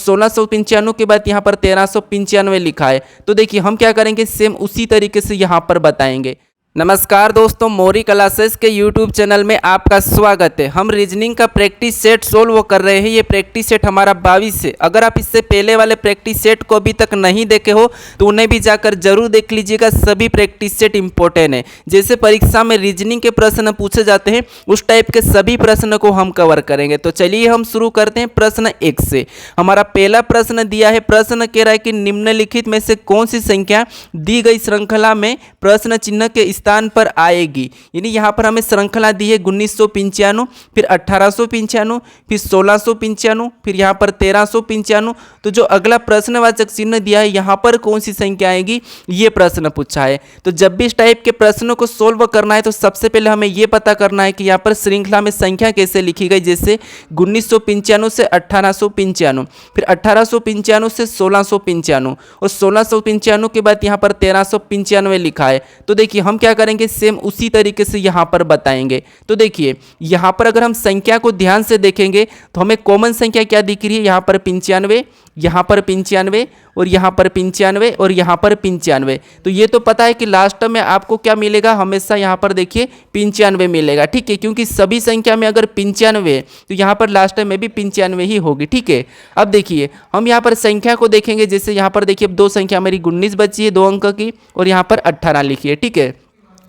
1695 के बाद यहाँ पर 1395 लिखा है। तो देखिए हम क्या करेंगे, सेम उसी तरीके से यहाँ पर बताएंगे। नमस्कार दोस्तों, मौरी क्लासेस के यूट्यूब चैनल में आपका स्वागत है। हम रीजनिंग का प्रैक्टिस सेट सोल्व कर रहे हैं। ये प्रैक्टिस सेट हमारा 22 है। अगर आप इससे पहले वाले प्रैक्टिस सेट को अभी तक नहीं देखे हो तो उन्हें भी जाकर जरूर देख लीजिएगा। सभी प्रैक्टिस सेट इंपॉर्टेंट है। जैसे परीक्षा में रीजनिंग के प्रश्न पूछे जाते हैं उस टाइप के सभी प्रश्न को हम कवर करेंगे। तो चलिए हम शुरू करते हैं प्रश्न 1 से। हमारा पहला प्रश्न दिया है, प्रश्न कह रहा है कि निम्नलिखित में से कौन सी संख्या दी गई श्रृंखला में प्रश्न चिन्ह के स्थान पर आएगी। यानी यहाँ पर हमें श्रृंखला दी है 1995, फिर 1895, फिर 1695, फिर यहाँ पर 1395। तो जो अगला प्रश्नवाचक चिन्ह दिया है यहाँ पर कौन सी संख्या आएगी, ये प्रश्न पूछा है। तो जब भी इस टाइप के प्रश्नों को सोल्व करना है तो सबसे पहले हमें ये पता करना है कि यहाँ पर श्रृंखला में संख्या कैसे लिखी गई। जैसे 1995 से 1895, फिर 1895 से 1695 और 1695 के बाद यहाँ पर 1395 लिखा है। तो देखिए हम क्या करेंगे, सेम उसी तरीके से यहाँ पर बताएंगे। तो देखिए यहाँ पर अगर हम संख्या को ध्यान से देखेंगे तो हमें कॉमन संख्या क्या दिख रही है, यहाँ पर 95, यहाँ पर 95 और यहाँ पर 95 और यहाँ पर 95। तो ये तो पता है कि लास्ट में आपको क्या मिलेगा, हमेशा यहाँ पर देखिए 95 मिलेगा। ठीक है, क्योंकि सभी संख्या में अगर 95 है तो यहाँ पर लास्ट में भी 95 ही होगी। ठीक है, अब देखिए हम यहाँ पर संख्या को देखेंगे। जैसे यहाँ पर देखिए अब दो संख्या मेरी 19 बची है 2 अंक की और यहाँ पर 18 लिखी है। ठीक है,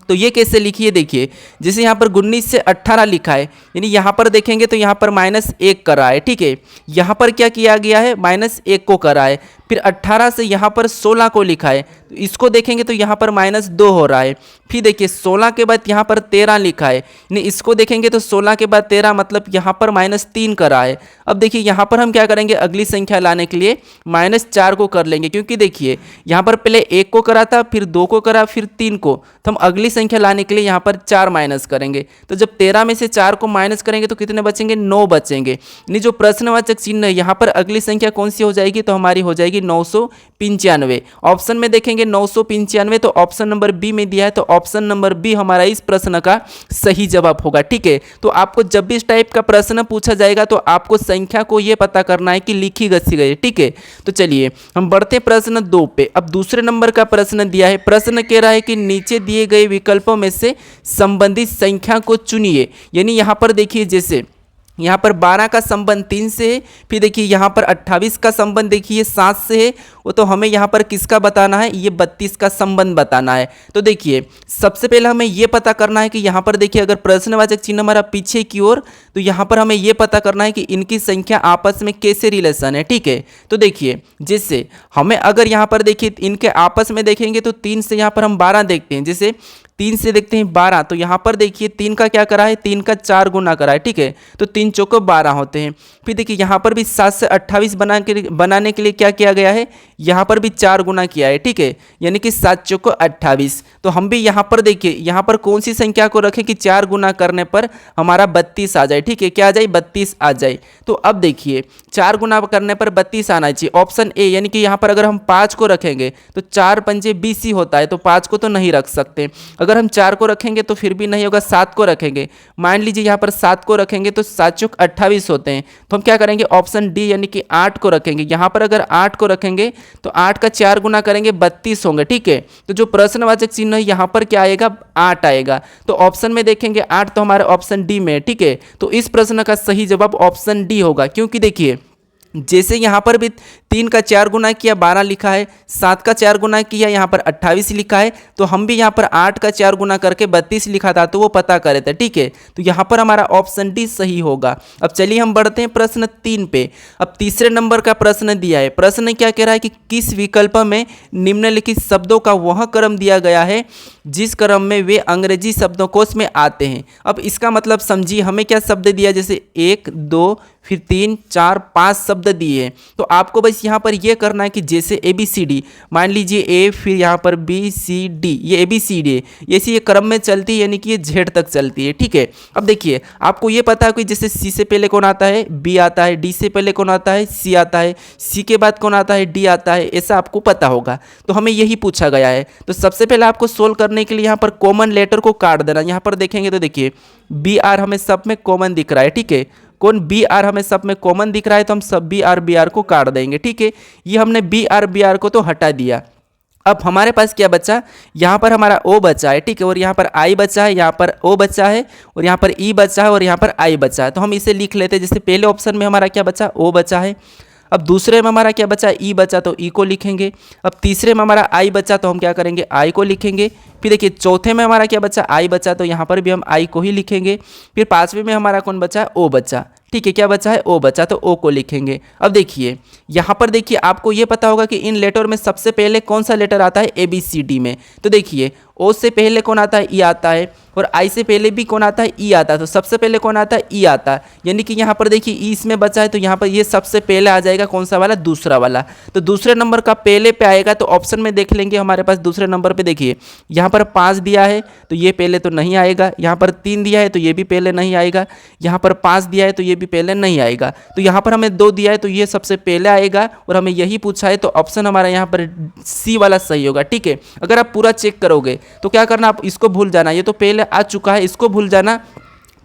तो ये कैसे लिखिए, देखिए जैसे यहाँ पर 19 से 18 लिखा है, यानी यहाँ पर देखेंगे तो यहाँ पर -1 कर रहा है। ठीक है, यहाँ पर क्या किया गया है, -1 को कर रहा है। फिर 18 से यहाँ पर 16 को लिखा है, तो इसको देखेंगे तो यहाँ पर -2 हो रहा है। फिर देखिए 16 के बाद यहाँ पर 13 लिखा है, यानी इसको देखेंगे तो 16 के बाद 13 मतलब यहाँ पर -3 कर रहा है। अब देखिए यहाँ पर हम क्या करेंगे, अगली संख्या लाने के लिए -4 को कर लेंगे, क्योंकि देखिए यहाँ पर पहले 1 को करा था, फिर 2 को करा, फिर 3 को। तो हम अगली संख्या लाने के लिए यहाँ पर 4 माइनस करेंगे। तो जब 13 में से 4 को माइनस करेंगे तो कितने बचेंगे, 9 बचेंगे। यानी जो प्रश्नवाचक चिन्ह है यहाँ पर अगली संख्या कौन सी हो जाएगी, तो हमारी हो जाएगी 995। ऑप्शन में देखेंगे 995, तो ऑप्शन नंबर बी में दिया है, तो ऑप्शन नंबर बी हमारा इस प्रश्न का सही जवाब होगा। ठीक है, तो आपको जब भी इस टाइप का प्रश्न पूछा जाएगा तो आपको संख्या को यह पता करना है कि लिखी कैसी गई। ठीक है, तो चलिए हम बढ़ते प्रश्न 2 पे। अब दूसरे नंबर का प्रश्न दिया है, प्रश्न कह रहा है कि नीचे दिए गए विकल्पों में से संबंधित संख्या को चुनिए। यानी यहाँ पर देखिए जैसे यहाँ पर 12 का संबंध 3 से है, फिर देखिए यहाँ पर 28 का संबंध देखिए 7 से है, वो तो हमें यहाँ पर किसका बताना है, ये 32 का संबंध बताना है। तो देखिए सबसे पहले हमें ये पता करना है कि यहाँ पर देखिए अगर प्रश्नवाचक चिन्ह हमारा पीछे की ओर, तो यहाँ पर हमें ये पता करना है कि इनकी संख्या आपस में कैसे रिलेशन है। ठीक है, तो देखिए जैसे हमें अगर यहाँ पर देखिए इनके आपस में देखेंगे तो 3 से यहाँ पर हम 12 देखते हैं, जैसे 3 से देखते हैं 12, तो यहाँ पर देखिए 3 का क्या करा है, 3 का 4 गुना करा है। ठीक है, तो 3 चौको 12 होते हैं। फिर देखिए यहाँ पर भी 7 से 28 बनाने के लिए क्या किया गया है, यहाँ पर भी 4 गुना किया है। ठीक है, यानी कि 7 चौको 28। तो हम भी यहाँ पर देखिए यहाँ पर कौन सी संख्या को रखें कि 4 गुना करने पर हमारा 32 आ जाए। ठीक है, क्या आ जाए, 32 आ जाए। तो अब देखिए 4 गुना करने पर 32 आना चाहिए, ऑप्शन ए। यानी कि यहाँ पर अगर हम 5 को रखेंगे तो 4 पंजे 20 ही होता है, तो 5 को तो नहीं रख सकते। अगर हम 4 को रखेंगे तो फिर भी नहीं होगा, 7 को रखेंगे। मान लीजिए यहाँ पर 7 को रखेंगे तो 7 चौक 28 होते हैं, तो हम क्या करेंगे, ऑप्शन डी यानी कि 8 को रखेंगे। यहाँ पर अगर 8 को रखेंगे तो 8 का 4 गुना करेंगे 32 होंगे। ठीक है, तो जो प्रश्नवाचक चिन्ह है यहाँ पर क्या आएगा, 8 आएगा। तो ऑप्शन में देखेंगे 8, तो हमारे ऑप्शन डी में। ठीक है, तो इस प्रश्न का सही जवाब ऑप्शन डी होगा, क्योंकि देखिए जैसे यहाँ पर भी 3 का 4 गुना किया 12 लिखा है, 7 का 4 गुना किया यहाँ पर 28 लिखा है, तो हम भी यहाँ पर 8 का 4 गुना करके 32 लिखा था, तो वो पता करे थे। ठीक है, तो यहाँ पर हमारा ऑप्शन डी सही होगा। अब चलिए हम बढ़ते हैं प्रश्न 3 पे। अब तीसरे नंबर का प्रश्न दिया है, प्रश्न क्या कह रहा है कि किस विकल्प में निम्नलिखित शब्दों का वह क्रम दिया गया है जिस क्रम में वे अंग्रेजी शब्दकोश में आते हैं। अब इसका मतलब समझिए, हमें क्या शब्द दिया, जैसे 1 2 फिर 3 4 5 शब्द दिए हैं। तो आपको बस यहाँ पर यह करना है कि जैसे ABCD, मान लीजिए ए, फिर यहाँ पर BCD, ये ABCD है, ऐसी ये क्रम में चलती है, यानी कि ये Z तक चलती है। ठीक है, अब देखिए आपको ये पता है कि जैसे C से पहले कौन आता है, B आता है, D से पहले कौन आता है, C आता है, C के बाद कौन आता है, D आता है, ऐसा आपको पता होगा। तो हमें यही पूछा गया है। तो सबसे पहले आपको सोल्व करने के लिए यहाँ पर कॉमन लेटर को काट देना। यहाँ पर देखेंगे तो देखिए BR हमें सब में कॉमन दिख रहा है। ठीक है, कौन बी आर हमें सब में कॉमन दिख रहा है, तो हम सब बी आर को काट देंगे। ठीक है, ये हमने बी आर को तो हटा दिया। अब हमारे पास क्या बचा, यहाँ पर हमारा ओ बचा है। ठीक है, और यहाँ पर आई बचा है, यहाँ पर ओ बचा है, और यहाँ पर ई बचा है, और यहाँ पर आई बचा है। तो हम इसे लिख लेते हैं। जैसे पहले ऑप्शन में हमारा क्या बचा, ओ बचा है। अब दूसरे में हमारा क्या बचा, ई बचा, तो ई को लिखेंगे। अब तीसरे में हमारा आई बचा, तो हम क्या करेंगे, आई को लिखेंगे। फिर देखिए चौथे में हमारा क्या बचा, आई बचा, तो यहाँ पर भी हम आई को ही लिखेंगे। फिर पांचवें में हमारा कौन बचा, ओ बचा। ठीक है, क्या बचा है, ओ बचा, तो ओ को लिखेंगे। अब देखिए यहाँ पर देखिए आपको ये पता होगा कि इन लेटर में सबसे पहले कौन सा लेटर आता है, ए बी सी डी में। तो देखिए ओ से पहले कौन आता है, ई आता है, और आई से पहले भी कौन आता है, ई आता है। तो सबसे पहले कौन आता है, ई आता है। यानी कि यहाँ पर देखिए ई इसमें बचा है, तो यहाँ पर ये सबसे पहले आ जाएगा कौन सा वाला, दूसरा वाला। तो दूसरे नंबर का पहले पे आएगा। तो ऑप्शन में देख लेंगे हमारे पास दूसरे नंबर पे देखिए यहाँ पर 5 दिया है, तो ये पहले तो नहीं आएगा। यहाँ पर 3 दिया है, तो ये भी पहले नहीं आएगा। यहाँ पर 5 दिया है, तो ये भी पहले नहीं आएगा। तो यहाँ पर हमें 2 दिया है, तो ये सबसे पहले आएगा, और हमें यही पूछा है, तो ऑप्शन हमारा यहाँ पर सी वाला सही होगा। ठीक है, अगर आप पूरा चेक करोगे तो क्या करना, आप इसको भूल जाना, ये तो पहले आ चुका है, इसको भूल जाना।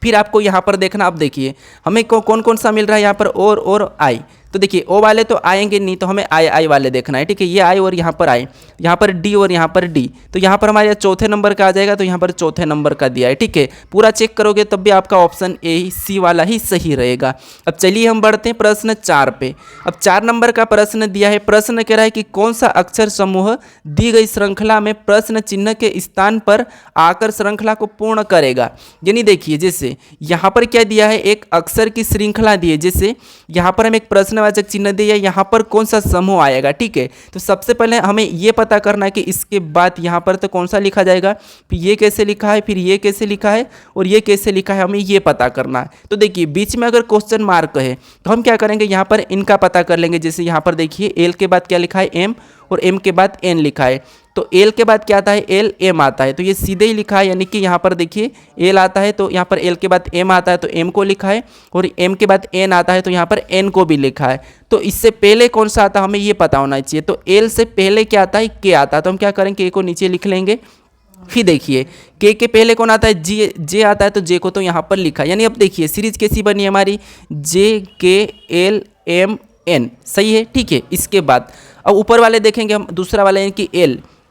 फिर आपको यहाँ पर देखना, अब देखिए हमें कौन कौन सा मिल रहा है यहाँ पर, और आई। तो देखिए ओ वाले तो आएंगे नहीं, तो हमें आई वाले देखना है। ठीक है, ये आई और यहाँ पर आई, यहाँ पर डी और यहाँ पर डी। तो यहाँ पर हमारे चौथे नंबर का आ जाएगा, तो यहाँ पर चौथे नंबर का दिया है। ठीक है, पूरा चेक करोगे तब भी आपका ऑप्शन ए सी वाला ही सही रहेगा। अब चलिए हम बढ़ते हैं प्रश्न 4 पे। अब 4 नंबर का प्रश्न दिया है। प्रश्न कह रहा है कि कौन सा अक्षर समूह दी गई श्रृंखला में प्रश्न चिन्ह के स्थान पर आकर श्रृंखला को पूर्ण करेगा। यानी देखिए जैसे यहाँ पर क्या दिया है, एक अक्षर की श्रृंखला दी है। जैसे यहाँ पर हम एक प्रश्नवाचक चिन्ह दिया, यहाँ पर कौन सा समूह आएगा। ठीक है, तो सबसे पहले हमें ये पता करना है कि इसके बाद यहाँ पर तो कौन सा लिखा जाएगा, फिर ये कैसे लिखा है, फिर ये कैसे लिखा है, और ये कैसे लिखा है, हमें ये पता करना है। तो देखिए बीच में अगर क्वेश्चन मार्क है तो हम क्या करेंगे, यहाँ पर इनका पता कर लेंगे। जैसे यहाँ पर देखिए एल के बाद क्या लिखा है, एम, और एम के बाद एन लिखा है। तो एल के बाद क्या आता है, एल एम आता है, तो ये सीधे ही लिखा है। यानी कि यहाँ पर देखिए एल आता है, तो यहाँ पर एल के बाद एम आता है, तो एम को लिखा है, और एम के बाद एन आता है, तो यहाँ पर एन को भी लिखा है। तो इससे पहले कौन सा आता है हमें ये पता होना चाहिए। तो एल से पहले क्या आता है, के आता है। तो हम क्या करेंगे, के को नीचे लिख लेंगे। फिर देखिए के पहले कौन आता है, जे आता है, तो जे को तो यहाँ पर लिखा है। यानी अब देखिए सीरीज कैसी बनी है हमारी, जे के एल एम एन, सही है। ठीक है, इसके बाद अब ऊपर वाले देखेंगे हम, दूसरा वाला यानी कि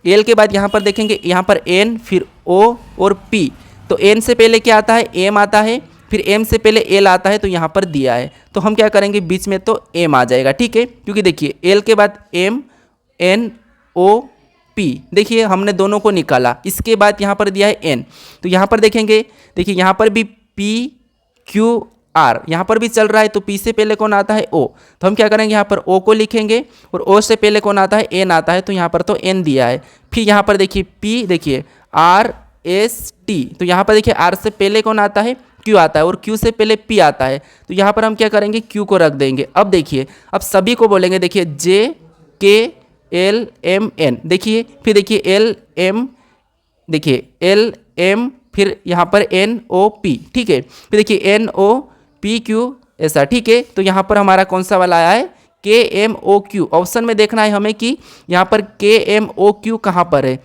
एल के बाद यहाँ पर देखेंगे, यहाँ पर एन, फिर ओ और पी। तो एन से पहले क्या आता है, एम आता है, फिर एम से पहले एल आता है, तो यहाँ पर दिया है। तो हम क्या करेंगे, बीच में तो एम आ जाएगा। ठीक है, क्योंकि देखिए एल के बाद एम, एन, ओ, पी, देखिए हमने दोनों को निकाला। इसके बाद यहाँ पर दिया है एन, तो यहाँ पर देखेंगे, देखिए यहाँ पर भी पी क्यू आर यहाँ पर भी चल रहा है। तो पी से पहले कौन आता है, ओ, तो हम क्या करेंगे, यहाँ पर ओ को लिखेंगे, और ओ से पहले कौन आता है, एन आता है, तो यहाँ पर तो एन दिया है। फिर यहाँ पर देखिए पी, देखिए आर एस टी, तो यहाँ पर देखिए आर से पहले कौन आता है, क्यू आता है, और क्यू से पहले पी आता है। तो यहाँ पर हम क्या करेंगे, क्यू को रख देंगे। अब देखिए अब सभी को बोलेंगे, देखिए जे के एल एम एन, देखिए फिर देखिए एल एम, देखिए एल एम, फिर यहाँ पर एन ओ पी। ठीक है, फिर देखिए एन ओ पी क्यू ऐसा। ठीक है, तो यहाँ पर हमारा कौन सा वाला आया है, के एम ओ क्यू। ऑप्शन में देखना है हमें कि यहाँ पर के एम ओ क्यू कहाँ पर है।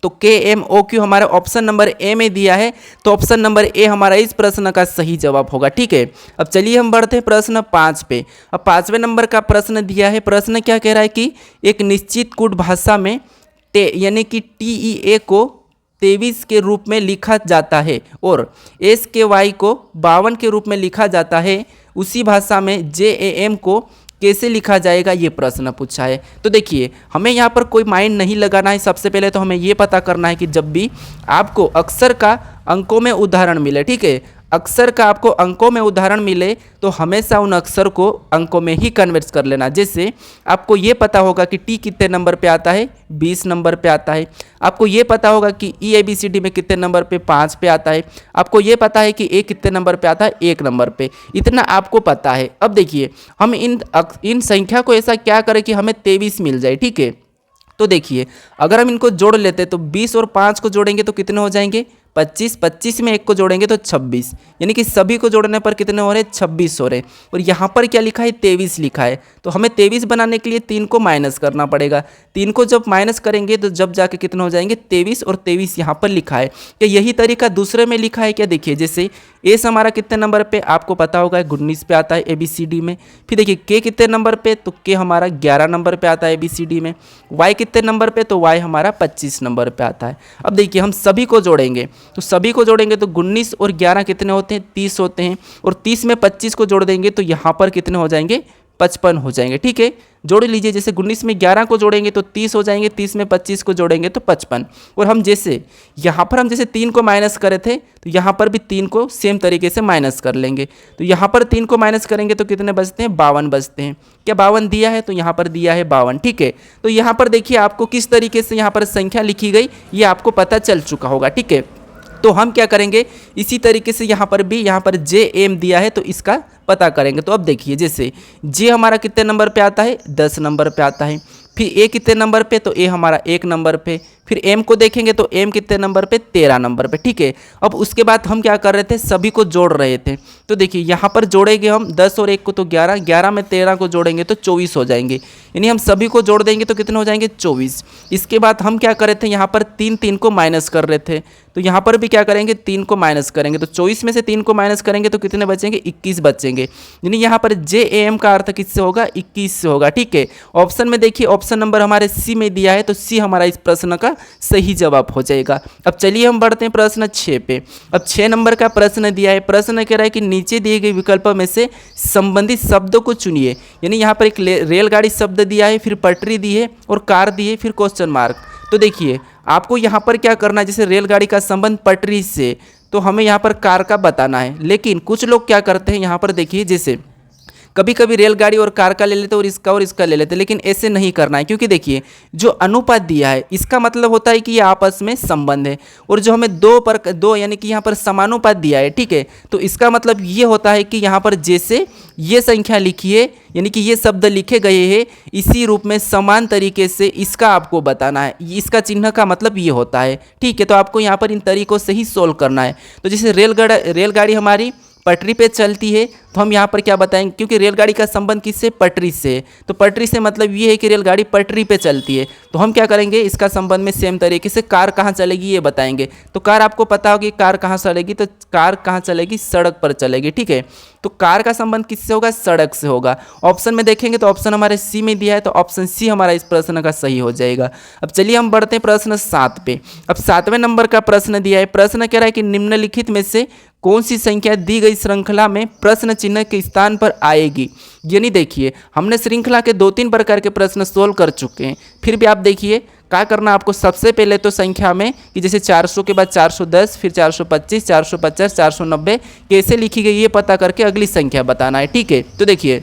तो के एम ओ क्यू हमारा ऑप्शन नंबर ए में दिया है, तो ऑप्शन नंबर ए हमारा इस प्रश्न का सही जवाब होगा। ठीक है, अब चलिए हम बढ़ते हैं प्रश्न 5 पे। अब 5वें नंबर का प्रश्न दिया है। प्रश्न क्या कह रहा है कि एक निश्चित कूट भाषा में यानी कि TEA को 23 के रूप में लिखा जाता है और SKY को 52 के रूप में लिखा जाता है। उसी भाषा में JAM को कैसे लिखा जाएगा, ये प्रश्न पूछा है। तो देखिए हमें यहाँ पर कोई माइंड नहीं लगाना है। सबसे पहले तो हमें ये पता करना है कि जब भी आपको अक्षर का अंकों में उदाहरण मिले, ठीक है, अक्षर का आपको अंकों में उदाहरण मिले तो हमेशा उन अक्षर को अंकों में ही कन्वर्ट कर लेना। जैसे आपको ये पता होगा कि टी कितने नंबर पे आता है, 20 नंबर पे आता है। आपको ये पता होगा कि EABCD में कितने नंबर पे 5 पे आता है। आपको ये पता है कि ए कितने नंबर पे आता है, 1 नंबर पे। इतना आपको पता है। अब देखिए हम इन संख्या को ऐसा क्या करें कि हमें 23 मिल जाए, ठीक है। तो देखिए अगर हम इनको जोड़ लेते तो 20 और 5 को जोड़ेंगे तो कितने हो जाएंगे, 25। 25 में 1 को जोड़ेंगे तो 26, यानी कि सभी को जोड़ने पर कितने हो रहे हैं, 26 हो रहे। और यहाँ पर क्या लिखा है, 23 लिखा है। तो हमें 23 बनाने के लिए 3 को माइनस करना पड़ेगा। 3 को जब माइनस करेंगे तो जब जाके कितने हो जाएंगे, 23। और 23 यहाँ पर लिखा है। क्या यही तरीका दूसरे में लिखा है क्या, देखिए जैसे एस हमारा कितने नंबर पे आपको पता होगा 19 पे आता है ABCD में। फिर देखिए के कितने नंबर पे, तो के हमारा 11 नंबर पे आता है ABCD में। वाई कितने नंबर पे, तो वाई हमारा 25 नंबर पे आता है। अब देखिए हम सभी को जोड़ेंगे, तो सभी को जोड़ेंगे तो 19 और 11 कितने होते हैं, 30 होते हैं। और 30 में 25 को जोड़ देंगे तो यहाँ पर कितने हो जाएंगे, 55 हो जाएंगे। ठीक है, जोड़ लीजिए। जैसे 19 में 11 को जोड़ेंगे तो 30 हो जाएंगे, 30 में 25 को जोड़ेंगे तो 55। और हम जैसे यहाँ पर हम जैसे 3 को माइनस करे थे, तो यहाँ पर भी 3 को सेम तरीके से माइनस कर लेंगे। तो यहाँ पर 3 को माइनस करेंगे तो कितने बचते हैं, 52 बचते हैं। क्या 52 दिया है, तो यहाँ पर दिया है 52। ठीक है, तो यहाँ पर देखिए आपको किस तरीके से यहाँ पर संख्या लिखी गई ये आपको पता चल चुका होगा। ठीक है, तो हम क्या करेंगे, इसी तरीके से यहाँ पर भी यहाँ पर JM दिया है तो इसका पता करेंगे। तो अब देखिए जैसे J हमारा कितने नंबर पे आता है, 10 नंबर पे आता है। फिर A कितने नंबर पे, तो A हमारा 1 नंबर पे। फिर M को देखेंगे तो M कितने नंबर पे, 13 नंबर पे। ठीक है, अब उसके बाद हम क्या कर रहे थे, सभी को जोड़ रहे थे। तो देखिए यहाँ पर जोड़ेंगे हम 10 और 1 को तो 11, 11 में 13 को जोड़ेंगे तो 24 हो जाएंगे। यानी हम सभी को जोड़ देंगे तो कितने हो जाएंगे, 24। इसके बाद हम क्या कर रहे थे, यहाँ पर 3 को माइनस कर रहे थे। तो यहाँ पर भी क्या करेंगे, 3 को माइनस करेंगे तो 24 में से 3 को माइनस करेंगे तो कितने बचेंगे, 21 बचेंगे। यानी यहाँ पर JAM का अर्थ किससे होगा, 21 से होगा। ठीक है, ऑप्शन में देखिए ऑप्शन नंबर हमारे C में दिया है तो C हमारा इस प्रश्न का सही जवाब हो जाएगा। अब चलिए हम बढ़ते हैं प्रश्न 6 पे। अब 6 नंबर का प्रश्न दिया है। प्रश्न कह रहा है कि नीचे दिए गए विकल्पों में से संबंधित शब्दों को चुनिए। यानी यहाँ पर एक रेलगाड़ी शब्द दिया है, फिर पटरी दी है और कार दी है, फिर क्वेश्चन मार्क। तो देखिए आपको यहाँ पर क्या करना है, जैसे रेलगाड़ी का संबंध पटरी से, तो हमें यहाँ पर कार का बताना है। लेकिन कुछ लोग क्या करते हैं, यहाँ पर देखिए जैसे कभी कभी रेलगाड़ी और कार का ले लेते और इसका ले लेते, लेकिन ऐसे नहीं करना है। क्योंकि देखिए जो अनुपात दिया है इसका मतलब होता है कि ये आपस में संबंध है। और जो हमें दो यानी कि यहाँ पर समानुपात दिया है, ठीक है, तो इसका मतलब ये होता है कि यहाँ पर जैसे ये संख्या लिखी है यानी कि ये शब्द लिखे गए हैं इसी रूप में समान तरीके से इसका आपको बताना है। इसका चिन्ह का मतलब ये होता है। ठीक है, तो आपको यहाँ पर इन तरीकों से ही सोल्व करना है। तो जैसे रेलगाड़ी हमारी पटरी पे चलती है तो हम यहाँ पर क्या बताएंगे, क्योंकि रेलगाड़ी का संबंध किससे, पटरी से, तो पटरी से मतलब ये है कि रेलगाड़ी पटरी पे चलती है। तो हम क्या करेंगे, इसका संबंध में सेम तरीके से कार कहाँ चलेगी ये बताएंगे। तो कार आपको पता होगी कार कहाँ चलेगी, तो कार कहाँ चलेगी, सड़क पर चलेगी। ठीक है, तो कार का संबंध किससे होगा, सड़क से होगा। ऑप्शन में देखेंगे तो ऑप्शन हमारे C में दिया है तो ऑप्शन C हमारा इस प्रश्न का सही हो जाएगा। अब चलिए हम बढ़ते हैं प्रश्न 7 पे। अब 7वें नंबर का प्रश्न दिया है। प्रश्न कह रहा है कि निम्नलिखित में से कौन सी संख्या दी गई श्रृंखला में प्रश्न चिन्ह के स्थान पर आएगी। यानी देखिए हमने श्रृंखला के 2-3 प्रकार के प्रश्न सोल्व कर चुके हैं, फिर भी आप देखिए क्या करना आपको। सबसे पहले तो संख्या में कि जैसे 400 के बाद 410, फिर 425, 450, 490 कैसे लिखी गई ये पता करके अगली संख्या बताना है। ठीक है, तो देखिए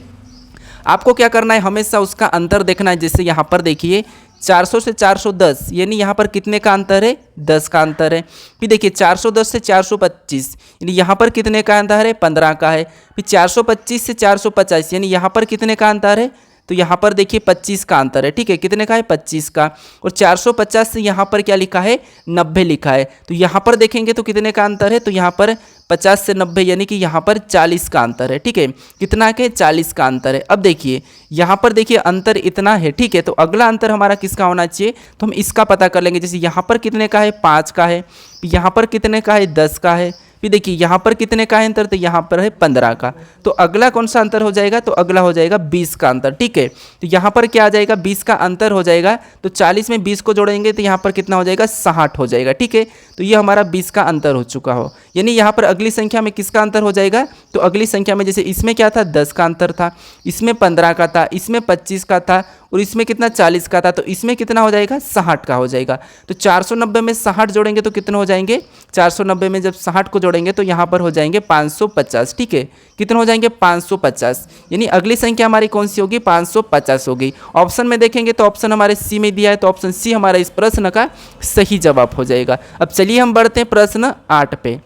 आपको क्या करना है, हमेशा उसका अंतर देखना है। जैसे यहाँ पर देखिए 400 से 410 यानी यहाँ पर कितने का अंतर है, 10 का अंतर है। फिर देखिए 410 से 425 यानी यहाँ पर कितने का अंतर है, 15 का है। फिर 425 से 450 यानी यहाँ पर कितने का अंतर है, तो यहाँ पर देखिए 25 का अंतर है। ठीक है, कितने का है, 25 का। और 450 से यहाँ पर क्या लिखा है, 90 लिखा है। तो यहाँ पर देखेंगे तो कितने का अंतर है, तो यहाँ पर 50 से 90 यानी कि यहाँ पर 40 का अंतर है। ठीक है, कितना के, 40 का अंतर है। अब देखिए यहाँ पर देखिए अंतर इतना है। ठीक है, तो अगला अंतर हमारा किसका होना चाहिए, तो हम इसका पता कर लेंगे। जैसे यहाँ पर कितने का है, 5 का है। यहाँ पर कितने का है, 10 का है। फिर देखिए यहाँ पर कितने का है अंतर, तो यहाँ पर है 15 का। तो अगला कौन सा अंतर हो जाएगा, तो अगला हो जाएगा 20 का अंतर। ठीक है, तो यहाँ पर क्या आ जाएगा, 20 का अंतर हो जाएगा। तो 40 में 20 को जोड़ेंगे तो यहाँ पर कितना हो जाएगा, 60 हो जाएगा। ठीक है, तो ये हमारा 20 का अंतर हो चुका हो। यानी यहाँ पर अगली संख्या में किसका अंतर हो जाएगा, तो अगली संख्या में जैसे इसमें क्या था, 10 का अंतर था, इसमें 15 का था, इसमें 25 का था और इसमें कितना, 40 का था। तो इसमें कितना हो जाएगा, 60 का हो जाएगा। तो 490 में 60 जोड़ेंगे तो कितने हो जाएंगे, 490 में जब 60 को जोड़ेंगे तो यहाँ पर हो जाएंगे 550। ठीक है, कितने हो जाएंगे, 550। यानी अगली संख्या हमारी कौन सी होगी, 550 होगी। ऑप्शन में देखेंगे तो ऑप्शन हमारे C में दिया है तो ऑप्शन C हमारा इस प्रश्न का सही जवाब हो जाएगा। अब चलिए हम बढ़ते हैं प्रश्न 8 पे।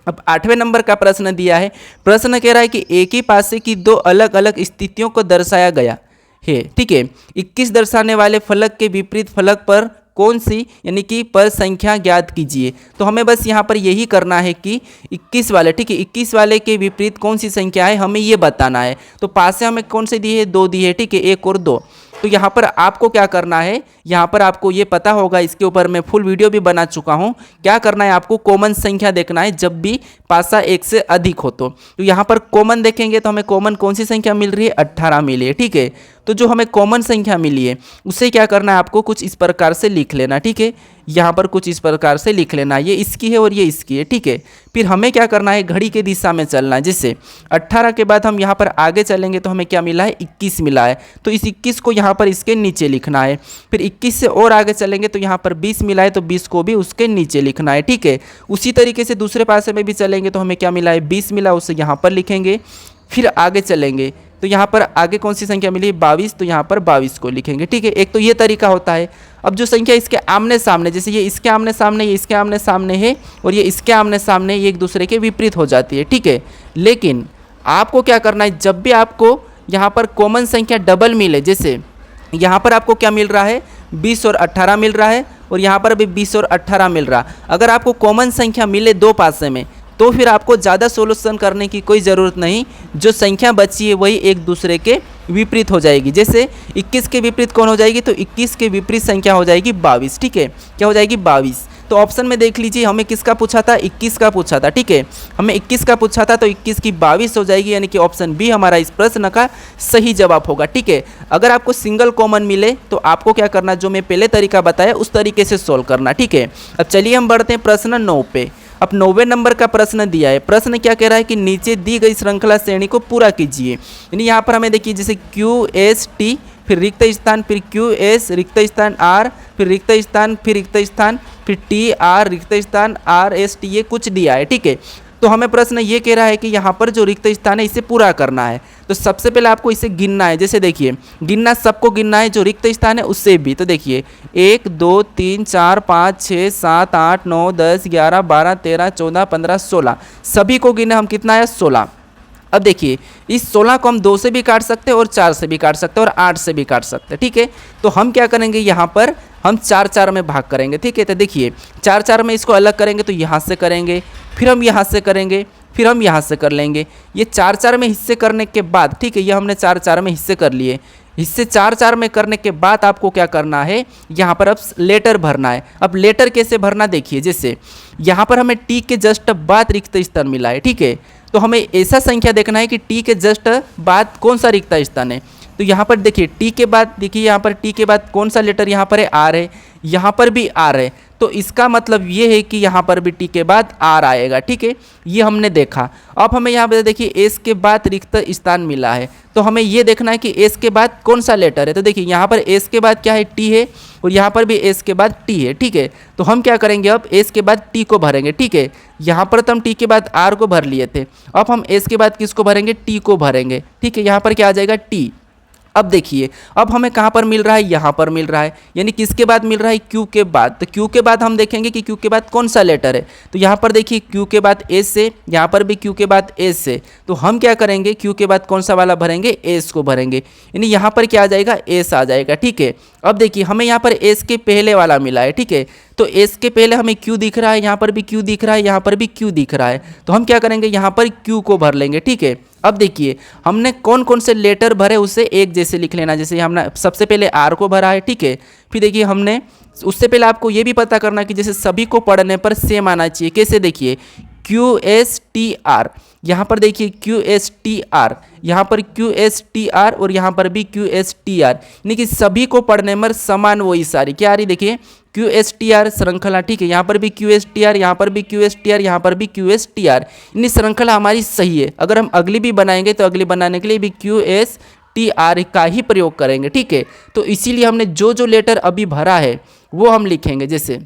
अब 8वें नंबर का प्रश्न दिया है। प्रश्न कह रहा है कि एक ही पासे की 2 अलग अलग स्थितियों को दर्शाया गया है। ठीक है, 21 दर्शाने वाले फलक के विपरीत फलक पर कौन सी यानी कि पर संख्या ज्ञात कीजिए। तो हमें बस यहाँ पर यही करना है कि 21 वाले, ठीक है, 21 वाले के विपरीत कौन सी संख्या है हमें ये बताना है। तो पासे हमें कौन से दिए है, 2 दिए है। ठीक है, 1 और 2। तो यहाँ पर आपको क्या करना है, यहाँ पर आपको ये पता होगा, इसके ऊपर मैं फुल वीडियो भी बना चुका हूँ। क्या करना है, आपको कॉमन संख्या देखना है जब भी पासा 1 से अधिक हो। तो यहाँ पर कॉमन देखेंगे तो हमें कॉमन कौन सी संख्या मिल रही है, 18 मिली है। ठीक है, तो जो हमें कॉमन संख्या मिली है उसे क्या करना है, आपको कुछ इस प्रकार से लिख लेना। ठीक है, यहाँ पर कुछ इस प्रकार से लिख लेना, ये इसकी है और ये इसकी है। ठीक है, फिर हमें क्या करना है, घड़ी के दिशा में चलना है। जैसे 18 के बाद हम यहाँ पर आगे चलेंगे तो हमें क्या मिला है, 21 मिला है। तो इस 21 को यहाँ पर इसके नीचे लिखना है। फिर 21 से और आगे चलेंगे तो यहाँ पर 20 मिला है, तो 20 को भी उसके नीचे लिखना है। ठीक है, उसी तरीके से दूसरे पासे में भी चलेंगे तो हमें क्या मिला है, 20 मिला, उसे यहाँ पर लिखेंगे। फिर आगे चलेंगे तो यहाँ पर आगे कौन सी संख्या मिली है, 22, तो यहाँ पर 22 को लिखेंगे। ठीक है, एक तो ये तरीका होता है। अब जो संख्या इसके आमने सामने, जैसे ये इसके आमने सामने, ये इसके आमने सामने है और ये इसके आमने सामने, ये एक दूसरे के विपरीत हो जाती है। ठीक है, लेकिन आपको क्या करना है, जब भी आपको यहाँ पर कॉमन संख्या डबल मिले, जैसे यहाँ पर आपको क्या मिल रहा है, 20 और 18 मिल रहा है और यहाँ पर भी 20 और 18 मिल रहा। अगर आपको कॉमन संख्या मिले दो पासे में तो फिर आपको ज़्यादा सोल्यूशन करने की कोई ज़रूरत नहीं, जो संख्या बची है वही एक दूसरे के विपरीत हो जाएगी। जैसे 21 के विपरीत कौन हो जाएगी, तो 21 के विपरीत संख्या हो जाएगी 22। ठीक है, क्या हो जाएगी, 22। तो ऑप्शन में देख लीजिए, हमें किसका पूछा था, 21 का पूछा था। ठीक है, हमें 21 का पूछा था तो 21 की 22 हो जाएगी, यानी कि ऑप्शन बी हमारा इस प्रश्न का सही जवाब होगा। ठीक है, अगर आपको सिंगल कॉमन मिले तो आपको क्या करना, जो मैं पहले तरीका बताया उस तरीके से सोल्व करना। ठीक है, अब चलिए हम बढ़ते हैं प्रश्न 9 पे। अब 90 नंबर का प्रश्न दिया है। प्रश्न क्या कह रहा है कि नीचे दी गई श्रृंखला श्रेणी को पूरा कीजिए। यानी यहाँ पर हमें देखिए, जैसे QST, फिर रिक्त स्थान, फिर QS रिक्त स्थान R, फिर रिक्त स्थान, फिर रिक्त स्थान, फिर TR रिक्त स्थान, RST, ये कुछ दिया है। ठीक है, तो हमें प्रश्न ये कह रहा है कि यहाँ पर जो रिक्त स्थान है इसे पूरा करना है। तो सबसे पहले आपको इसे गिनना है। जैसे देखिए, गिनना सबको गिनना है, जो रिक्त स्थान है उससे भी। तो देखिए 1 2 3 4 5 6 7 8 9 10 11 12 13 14 15 16, सभी को गिना हम, कितना है, 16। अब देखिए, इस 16 को हम 2 से भी काट सकते हैं और 4 से भी काट सकते हैं और 8 से भी काट सकते हैं। ठीक है, तो हम क्या करेंगे, यहाँ पर हम 4-4 में भाग करेंगे। ठीक है, तो देखिए 4-4 में इसको अलग करेंगे तो यहाँ से करेंगे, फिर हम यहाँ से करेंगे, फिर हम यहाँ से कर लेंगे। ये 4-4 में हिस्से करने के बाद, ठीक है, ये हमने 4-4 में हिस्से कर लिए। हिस्से 4-4 में करने के बाद आपको क्या करना है, यहाँ पर अब लेटर भरना है। अब लेटर कैसे भरना, देखिए, जैसे यहाँ पर हमें टी के जस्ट बाद रिक्त स्थान मिला है। ठीक है, तो हमें ऐसा संख्या देखना है कि टी के जस्ट बाद कौन सा रिक्त स्थान है। तो यहाँ पर देखिए टी के बाद, देखिए यहाँ पर टी के बाद कौन सा लेटर यहाँ पर है, आर है, यहाँ पर भी आर है। तो इसका मतलब ये है कि यहाँ पर भी टी के बाद आर आएगा। ठीक है, ये हमने देखा। अब हमें यहाँ पर देखिए एस के बाद रिक्त स्थान मिला है, तो हमें ये देखना है कि एस के बाद कौन सा लेटर है। तो देखिए यहाँ पर एस के बाद क्या है, टी है, और यहाँ पर भी एस के बाद टी है। ठीक है, तो हम क्या करेंगे, अब एस के बाद टी को भरेंगे। ठीक है, यहाँ पर तो हम टी के बाद आर को भर लिए थे, अब हम एस के बाद किसको भरेंगे, टी को भरेंगे। ठीक है, यहाँ पर क्या आ जाएगा, टी। अब देखिए, अब हमें कहाँ पर मिल रहा है, यहाँ पर मिल रहा है, यानी किसके बाद मिल रहा है, क्यू के बाद। तो क्यू के बाद हम देखेंगे कि क्यू के बाद कौन सा लेटर है। तो यहाँ पर देखिए क्यू के बाद एस से, यहाँ पर भी क्यू के बाद एस से, तो हम क्या करेंगे, क्यू के बाद कौन सा वाला भरेंगे, एस को भरेंगे, यानी यहाँ पर क्या आ जाएगा, एस आ जाएगा। ठीक है, अब देखिए हमें यहाँ पर एस के पहले वाला मिला है। ठीक है, तो एस के पहले हमें क्यू दिख रहा है, यहाँ पर भी क्यू दिख रहा है, यहाँ पर भी क्यू दिख रहा है, तो हम क्या करेंगे, यहाँ पर क्यू को भर लेंगे। ठीक है, अब देखिए हमने कौन कौन से लेटर भरे उसे एक जैसे लिख लेना। जैसे हमने सबसे पहले आर को भरा है। ठीक है, फिर देखिए हमने उससे पहले आपको ये भी पता करना कि जैसे सभी को पढ़ने पर सेम आना चाहिए। कैसे, देखिए QSTR, यहाँ पर देखिए QSTR, यहाँ पर QSTR और यहाँ पर भी QSTR, यानी कि सभी को पढ़ने में समान वही सारी क्या आ रही, देखिए QSTR श्रृंखला। ठीक है, यहाँ पर भी QSTR, यहाँ पर भी QSTR, यहाँ पर भी QSTR, यानी श्रृंखला हमारी सही है। अगर हम अगली भी बनाएंगे तो अगली बनाने के लिए भी QSTR का ही प्रयोग करेंगे। ठीक है, तो इसीलिए हमने जो जो लेटर अभी भरा है वो हम लिखेंगे। जैसे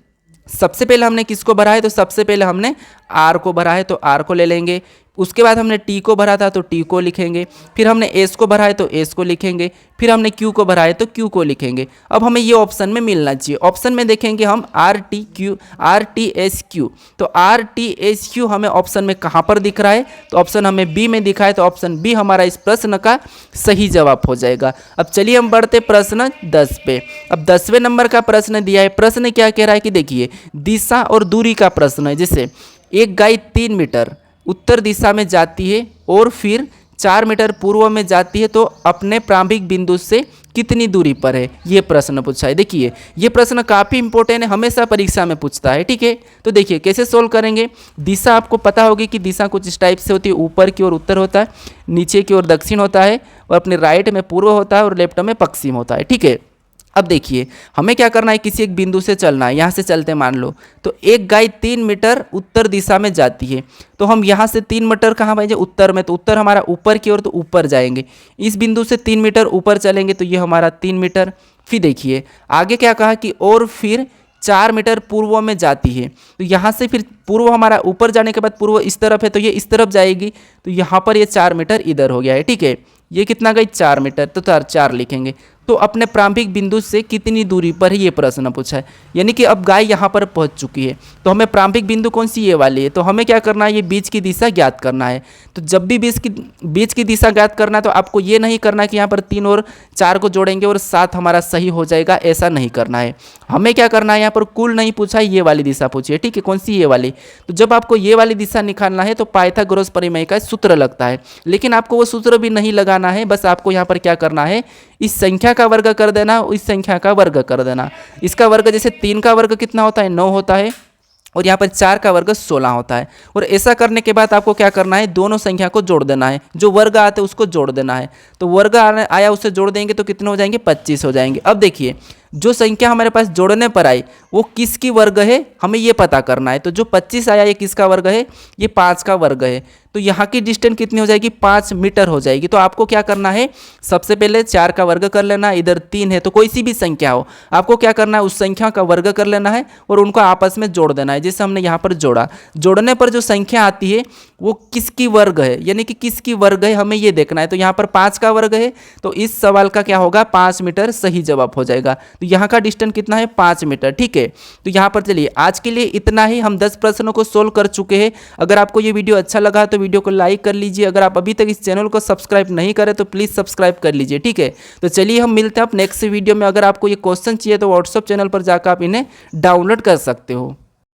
सबसे पहले हमने किसको भरा है, तो सबसे पहले हमने आर को भरा है, तो आर को ले लेंगे। उसके बाद हमने टी को भरा था तो टी को लिखेंगे, फिर हमने एस को भरा है तो एस को लिखेंगे, फिर हमने क्यू को भरा है तो क्यू को लिखेंगे। अब हमें ये ऑप्शन में मिलना चाहिए। ऑप्शन में देखेंगे हम RTSQ, तो RTSQ हमें ऑप्शन में कहाँ पर दिख रहा है, तो ऑप्शन हमें बी में दिखा है, तो ऑप्शन बी हमारा इस प्रश्न का सही जवाब हो जाएगा। अब चलिए हम बढ़ते प्रश्न 10 पे। अब 10वें नंबर का प्रश्न दिया है। प्रश्न क्या कह रहा है कि देखिए दिशा और दूरी का प्रश्न है। जैसे एक गाय 3 मीटर उत्तर दिशा में जाती है और फिर 4 मीटर पूर्व में जाती है तो अपने प्रारंभिक बिंदु से कितनी दूरी पर है, ये प्रश्न पूछा है। देखिए ये प्रश्न काफ़ी इंपॉर्टेंट है, हमेशा परीक्षा में पूछता है। ठीक है, तो देखिए कैसे सोल्व करेंगे। दिशा आपको पता होगी कि दिशा कुछ इस टाइप से होती है, ऊपर की ओर उत्तर होता है, नीचे की ओर दक्षिण होता है, और अपने राइट में पूर्व होता है और लेफ्ट में पश्चिम होता है। ठीक है, अब देखिए हमें क्या करना है, किसी एक बिंदु से चलना है। यहाँ से चलते मान लो तो एक गाय 3 मीटर उत्तर दिशा में जाती है, तो हम यहाँ से 3 मीटर कहाँ भाई उत्तर में, तो उत्तर हमारा ऊपर की ओर, तो ऊपर जाएंगे। इस बिंदु से 3 मीटर ऊपर चलेंगे तो ये हमारा 3 मीटर। फिर देखिए आगे क्या कहा कि और फिर 4 मीटर पूर्व में जाती है, तो यहाँ से फिर पूर्व हमारा ऊपर जाने के बाद पूर्व इस तरफ है तो ये इस तरफ जाएगी, तो यहाँ पर ये 4 मीटर इधर हो गया है। ठीक है, ये कितना गई 4 मीटर, तो 4 लिखेंगे। तो अपने प्रारंभिक बिंदु से कितनी दूरी पर है, ये प्रश्न पूछा है। यानी कि अब गाय यहाँ पर पहुँच चुकी है, तो हमें प्रारंभिक बिंदु कौन सी, ये वाली है। तो हमें क्या करना है, ये बीच की दिशा ज्ञात करना है। तो जब भी बीच की दिशा ज्ञात करना है तो आपको ये नहीं करना कि यहाँ पर 3 और 4 को जोड़ेंगे और 7 हमारा सही हो जाएगा, ऐसा नहीं करना है। हमें क्या करना है, यहाँ पर कुल नहीं पूछा है, ये वाली दिशा पूछी है। ठीक है, कौन सी, ये वाली। तो जब आपको ये वाली दिशा निकालना है तो पाइथागोरस प्रमेय का सूत्र लगता है, लेकिन आपको वो सूत्र भी नहीं लगाना है। बस आपको यहाँ पर क्या करना है, इस संख्या का वर्ग कर देना, इस संख्या का वर्ग कर देना। इसका वर्ग जैसे 3 का वर्ग कितना होता है, 9 होता है, और यहाँ पर 4 का वर्ग 16 होता है। और ऐसा करने के बाद आपको क्या करना है, दोनों संख्या को जोड़ देना है, जो वर्ग आते हैं उसको जोड़ देना है। तो वर्ग आया उससे जोड़ देंगे तो कितने हो जाएंगे, 25 हो जाएंगे। अब देखिए जो संख्या हमारे पास जोड़ने पर आई वो किसकी वर्ग है, हमें ये पता करना है। तो जो 25 आया ये किसका वर्ग है, ये 5 का वर्ग है। तो यहाँ की डिस्टेंस कितनी हो जाएगी, 5 मीटर हो जाएगी। तो आपको क्या करना है, सबसे पहले 4 का वर्ग कर लेना, इधर 3 है तो कोई सी भी संख्या हो, आपको क्या करना है, उस संख्या का वर्ग कर लेना है और उनको आपस में जोड़ देना है। जैसे हमने यहाँ पर जोड़ा, जोड़ने पर जो संख्या आती है वो किसकी वर्ग है, यानी कि किसकी वर्ग है, हमें ये देखना है। तो यहाँ पर 5 का वर्ग है, तो इस सवाल का क्या होगा, 5 मीटर सही जवाब हो जाएगा। तो यहाँ का डिस्टेंस कितना है, 5 मीटर। ठीक है, तो यहाँ पर चलिए आज के लिए इतना ही, हम 10 प्रश्नों को सोल्व कर चुके हैं। अगर आपको ये वीडियो अच्छा लगा तो वीडियो को लाइक कर लीजिए। अगर आप अभी तक इस चैनल को सब्सक्राइब नहीं करें तो प्लीज़ सब्सक्राइब कर लीजिए। ठीक है, तो चलिए हम मिलते हैं अब नेक्स्ट वीडियो में। अगर आपको ये क्वेश्चन चाहिए तो व्हाट्सएप चैनल पर जाकर आप इन्हें डाउनलोड कर सकते हो।